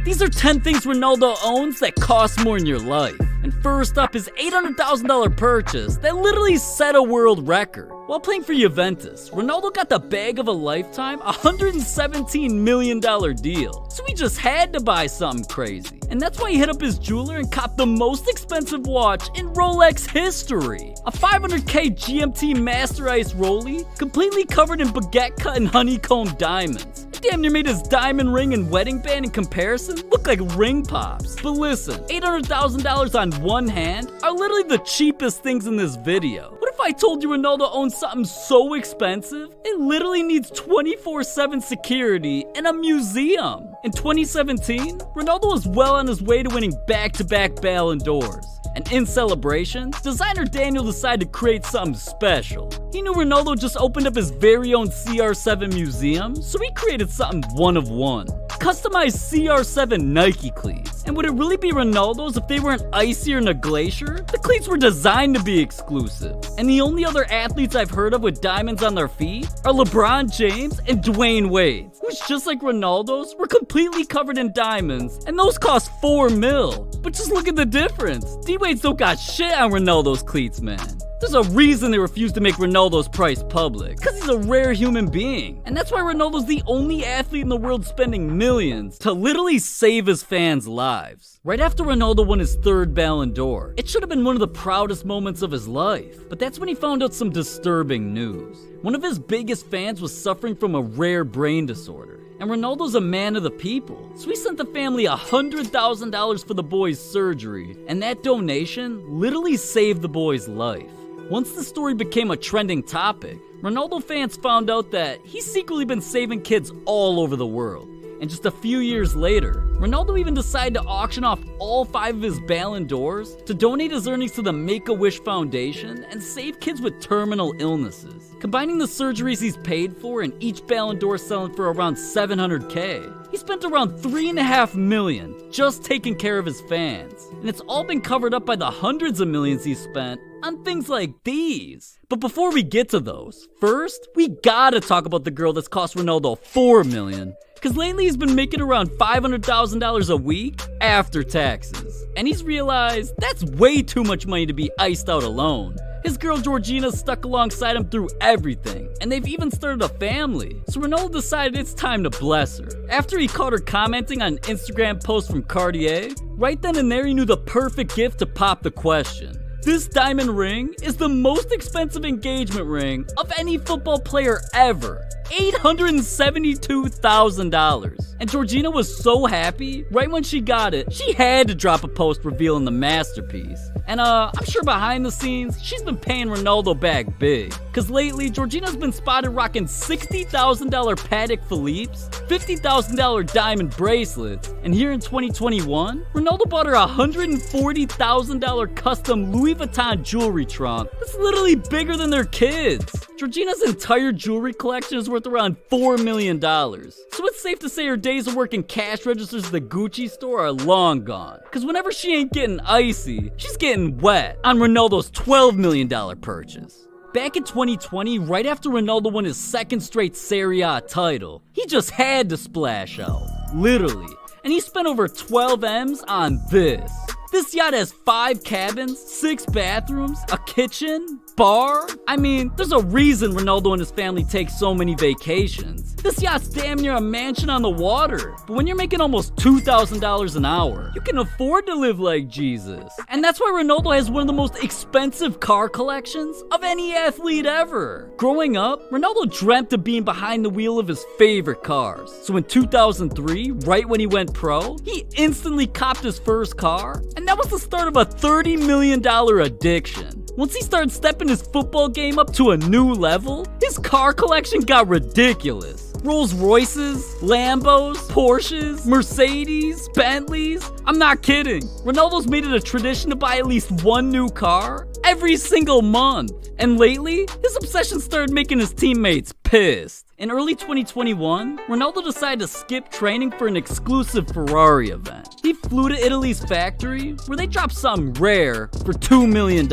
These are 10 things Ronaldo owns that cost more in your life. And first up is $800,000 purchase that literally set a world record. While playing for Juventus, Ronaldo got the bag of a lifetime $117 million deal. So he just had to buy something crazy. And that's why he hit up his jeweler and copped the most expensive watch in Rolex history. A $500K GMT Master Ice Rollie, completely covered in baguette cut and honeycomb diamonds. Damn near made his diamond ring and wedding band in comparison look like ring pops. But listen, $800,000 on one hand are literally the cheapest things in this video. What if I told you Ronaldo owns something so expensive, it literally needs 24/7 security in a museum? In 2017, Ronaldo was well on his way to winning back-to-back Ballon d'Ors. And in celebration, designer Daniel decided to create something special. He knew Ronaldo just opened up his very own CR7 museum, so he created something one of one. Customized CR7 Nike cleats. And would it really be Ronaldo's if they weren't icier than a glacier? The cleats were designed to be exclusive. And the only other athletes I've heard of with diamonds on their feet are LeBron James and Dwayne Wade, which just like Ronaldo's were completely covered in diamonds, and those cost $4 mil. But just look at the difference. D-Wade's don't got shit on Ronaldo's cleats, man. There's a reason they refuse to make Ronaldo's price public, because he's a rare human being. And that's why Ronaldo's the only athlete in the world spending millions to literally save his fans' lives. Right after Ronaldo won his third Ballon d'Or, it should have been one of the proudest moments of his life. But that's when he found out some disturbing news. One of his biggest fans was suffering from a rare brain disorder. And Ronaldo's a man of the people, so he sent the family $100,000 for the boy's surgery, and that donation literally saved the boy's life. Once the story became a trending topic, Ronaldo fans found out that he's secretly been saving kids all over the world. And just a few years later, Ronaldo even decided to auction off all 5 of his Ballon d'Ors to donate his earnings to the Make-A-Wish Foundation and save kids with terminal illnesses. Combining the surgeries he's paid for and each Ballon d'Or selling for around $700K, he spent around $3.5 million just taking care of his fans. And it's all been covered up by the hundreds of millions he's spent on things like these. But before we get to those, first, we gotta talk about the girl that's cost Ronaldo $4 million. Cause lately he's been making around $500,000 a week after taxes. And he's realized that's way too much money to be iced out alone. His girl Georgina stuck alongside him through everything, and they've even started a family. So Ronaldo decided it's time to bless her. After he caught her commenting on an Instagram post from Cartier, right then and there he knew the perfect gift to pop the question. This diamond ring is the most expensive engagement ring of any football player ever. $872,000. And Georgina was so happy, right when she got it, she had to drop a post revealing the masterpiece. And I'm sure behind the scenes, she's been paying Ronaldo back big. Cause lately, Georgina's been spotted rocking $60,000 Patek Philippe's, $50,000 diamond bracelets, and here in 2021, Ronaldo bought her a $140,000 custom Louis Vuitton jewelry trunk that's literally bigger than their kids. Georgina's entire jewelry collection is worth around $4 million. So it's safe to say her days of working cash registers at the Gucci store are long gone. Cause whenever she ain't getting icy, she's getting wet on Ronaldo's $12 million purchase. Back in 2020, right after Ronaldo won his second straight Serie A title, he just had to splash out, literally. And he spent over 12 M's on this. This yacht has 5 cabins, 6 bathrooms, a kitchen, bar. I mean, there's a reason Ronaldo and his family take so many vacations. This yacht's damn near a mansion on the water. But when you're making almost $2,000 an hour, you can afford to live like Jesus. And that's why Ronaldo has one of the most expensive car collections of any athlete ever. Growing up, Ronaldo dreamt of being behind the wheel of his favorite cars. So in 2003, right when he went pro, he instantly copped his first car. And that was the start of a $30 million addiction. Once he started stepping his football game up to a new level, his car collection got ridiculous. Rolls Royces, Lambos, Porsches, Mercedes, Bentleys. I'm not kidding. Ronaldo's made it a tradition to buy at least one new car every single month. And lately, his obsession started making his teammates pissed. In early 2021, Ronaldo decided to skip training for an exclusive Ferrari event. he flew to Italy's factory where they dropped something rare for $2 million.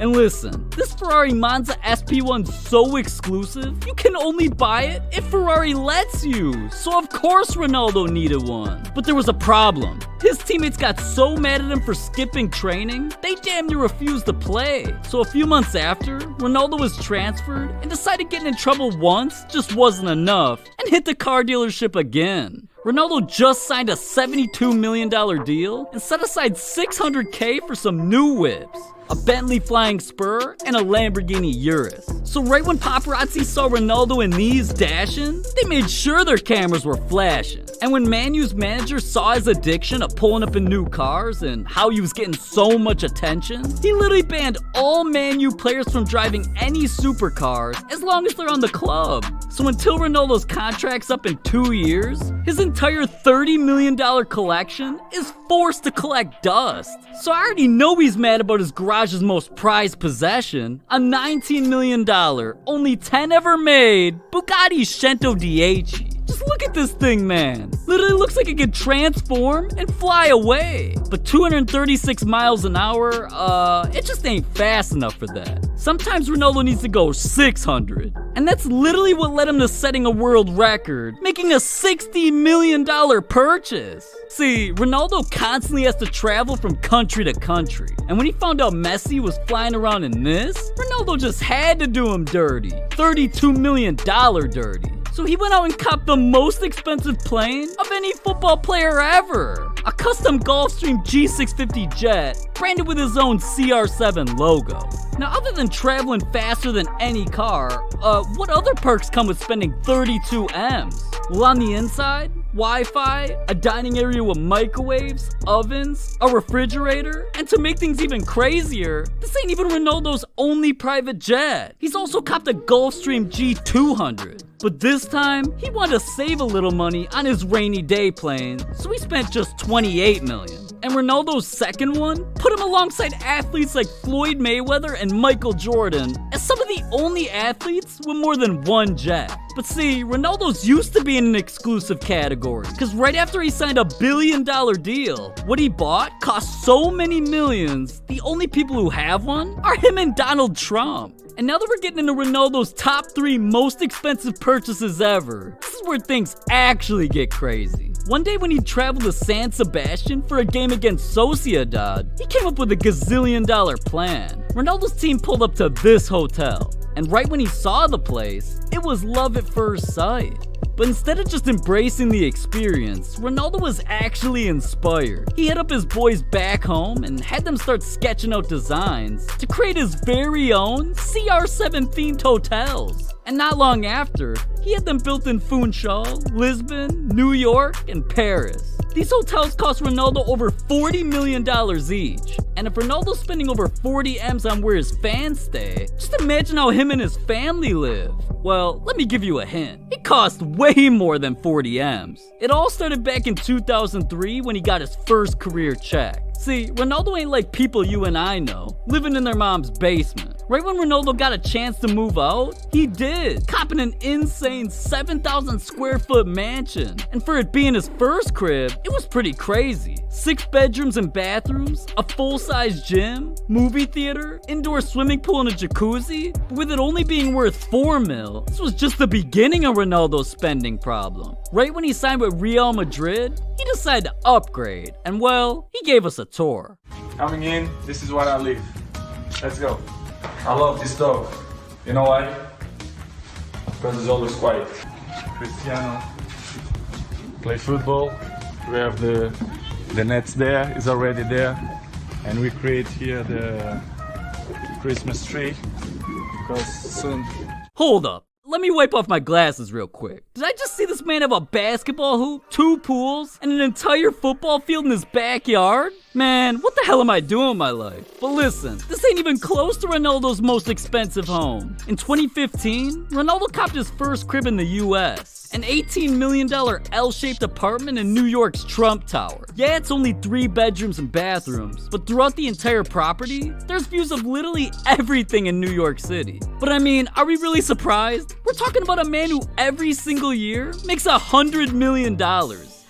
And listen, this Ferrari Monza SP1's so exclusive, you can only buy it if Ferrari lets you. So of course Ronaldo needed one. But there was a problem. His teammates got so mad at him for skipping training, they damn near refused to play. So a few months after, Ronaldo was transferred and decided getting in trouble once just wasn't enough and hit the car dealership again. Ronaldo just signed a $72 million deal and set aside $600K for some new whips, a Bentley Flying Spur, and a Lamborghini Urus. So right when paparazzi saw Ronaldo in these dashing, they made sure their cameras were flashing. And when Man U's manager saw his addiction of pulling up in new cars and how he was getting so much attention, he literally banned all Man U players from driving any supercars as long as they're on the club. So until Ronaldo's contract's up in 2 years, his entire $30 million collection is forced to collect dust. So I already know he's mad about his garage's most prized possession, a $19 million, only 10 ever made Bugatti Cento 10. Just look at this thing, man. Literally looks like it could transform and fly away. But 236 miles an hour, it just ain't fast enough for that. Sometimes Ronaldo needs to go 600. And that's literally what led him to setting a world record, making a $60 million purchase. See, Ronaldo constantly has to travel from country to country. And when he found out Messi was flying around in this, Ronaldo just had to do him dirty. $32 million dirty. So he went out and copped the most expensive plane of any football player ever. A custom Gulfstream G650 jet, branded with his own CR7 logo. Now, other than traveling faster than any car, what other perks come with spending 32 M's? Well, on the inside, Wi-Fi, a dining area with microwaves, ovens, a refrigerator, and to make things even crazier, this ain't even Ronaldo's only private jet. He's also copped a Gulfstream G200. But this time, he wanted to save a little money on his rainy day plane, so he spent just $28 million. And Ronaldo's second one put him alongside athletes like Floyd Mayweather and Michael Jordan as some of the only athletes with more than one jet. But see, Ronaldo's used to be in an exclusive category, because right after he signed a $1 billion deal, what he bought cost so many millions, the only people who have one are him and Donald Trump. And now that we're getting into Ronaldo's top 3 most expensive purchases ever, this is where things actually get crazy. One day when he traveled to San Sebastian for a game against Sociedad, he came up with a gazillion-dollar plan. Ronaldo's team pulled up to this hotel, and right when he saw the place, it was love at first sight. But instead of just embracing the experience, Ronaldo was actually inspired. He hit up his boys back home and had them start sketching out designs to create his very own CR7 themed hotels. And not long after, he had them built in Funchal, Lisbon, New York, and Paris. These hotels cost Ronaldo over $40 million each. And if Ronaldo's spending over 40 M's on where his fans stay, just imagine how him and his family live. Well, let me give you a hint. It cost way more than 40 M's. It all started back in 2003 when he got his first career check. See, Ronaldo ain't like people you and I know, living in their mom's basement. Right when Ronaldo got a chance to move out, he did, copping an insane 7,000 square foot mansion. And for it being his first crib, it was pretty crazy. 6 bedrooms and bathrooms, a full-size gym, movie theater, indoor swimming pool and a jacuzzi. But with it only being worth $4 million, this was just the beginning of Ronaldo's spending problem. Right when he signed with Real Madrid, he decided to upgrade. And well, he gave us a tour. Coming in, this is where I live. Let's go. I love this dog. You know why? Because it's always quiet. Cristiano play football. We have the nets there, it's already there. And we create here the Christmas tree because soon. Hold up. Let me wipe off my glasses real quick. Did I just see this man have a basketball hoop, 2 pools, and an entire football field in his backyard? Man, what the hell am I doing with my life? But listen, this ain't even close to Ronaldo's most expensive home. In 2015, Ronaldo copped his first crib in the US, an $18 million L-shaped apartment in New York's Trump Tower. Yeah, it's only 3 bedrooms and bathrooms, but throughout the entire property, there's views of literally everything in New York City. But I mean, are we really surprised? We're talking about a man who every single year makes $100 million.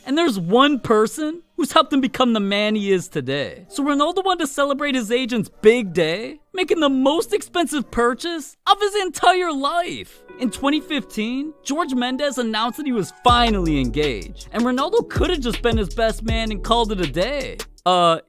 And there's one person who's helped him become the man he is today. So Ronaldo wanted to celebrate his agent's big day, making the most expensive purchase of his entire life. In 2015, George Mendes announced that he was finally engaged, and Ronaldo could have just been his best man and called it a day.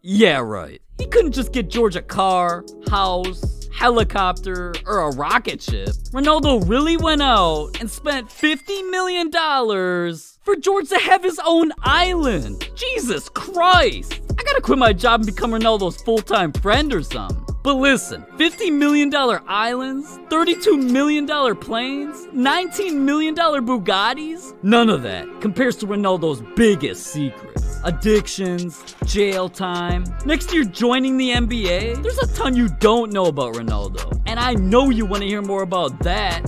Yeah, right. He couldn't just get George a car, house, helicopter, or a rocket ship. Ronaldo really went out and spent $50 million for George to have his own island. Jesus Christ! I gotta quit my job and become Ronaldo's full-time friend or something. But listen, $50 million islands, $32 million planes, $19 million Bugattis? None of that compares to Ronaldo's biggest secret. Addictions, jail time. Next year joining the NBA, there's a ton you don't know about Ronaldo. And I know you want to hear more about that.